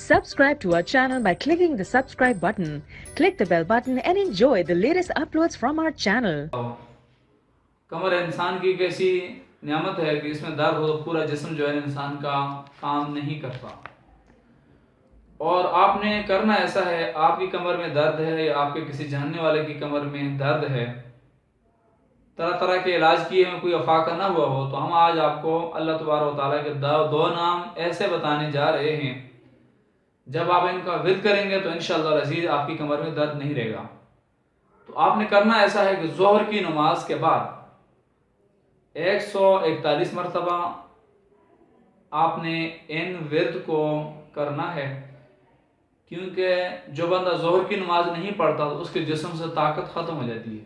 Subscribe to our channel by clicking the subscribe button. Click the bell button and enjoy the latest uploads from our channel. कमर इंसान की एक ऐसी नियामत है कि इसमें दर्द हो तो पूरा जिस्म जो है इंसान का काम नहीं करता। और आपने करना ऐसा है, आपकी कमर में दर्द है या आपके किसी जानने वाले की कमर में दर्द है, तरह तरह के इलाज किए में कोई अफाका ना हुआ हो, तो हम आज आपको अल्लाह तबारक व तआला के दो नाम ऐसे बताने जा रहे हैं, जब आप इनका विद करेंगे तो इंशाअल्लाह अज़ीज़ आपकी कमर में दर्द नहीं रहेगा। तो आपने करना ऐसा है कि ज़ोहर की नमाज के बाद 141 मरतबा आपने इन विर्द को करना है, क्योंकि जो बंदा ज़ोहर की नमाज नहीं पढ़ता तो उसके जिस्म से ताकत ख़त्म हो जाती है।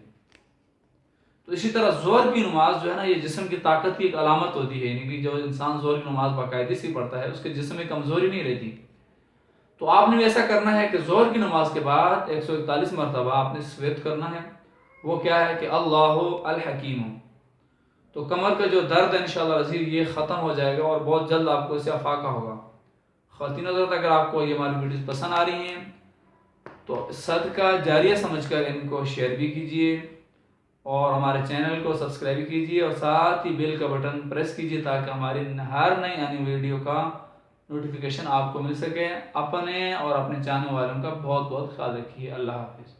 तो इसी तरह ज़ोहर की नमाज जो है ना, ये जिस्म की ताकत की एक अलामत होती है, यानी कि जो इंसान ज़ोहर की नमाज बाकायदे से पढ़ता है उसके जिस्म में कमज़ोरी नहीं रहती। तो आपने भी ऐसा करना है कि ज़ोहर की नमाज के बाद 141 मरतबा आपने स्वेत करना है। वो क्या है कि अल्लाहु अल हकीम। तो कमर का जो दर्द है इंशाअल्लाह अज़ीज़ ये ख़त्म हो जाएगा और बहुत जल्द आपको इससे अफाका होगा। ख़वातीन हज़रात, अगर आपको ये हमारी वीडियोस पसंद आ रही हैं तो सदका जारिया समझकर इनको शेयर भी कीजिए और हमारे चैनल को सब्सक्राइब कीजिए और साथ ही बेल का बटन प्रेस कीजिए ताकि हमारी हर नई आने वीडियो का नोटिफिकेशन आपको मिल सके। अपने और अपने चाहने वालों का बहुत बहुत ख्याल रखिए। अल्लाह हाफिज़।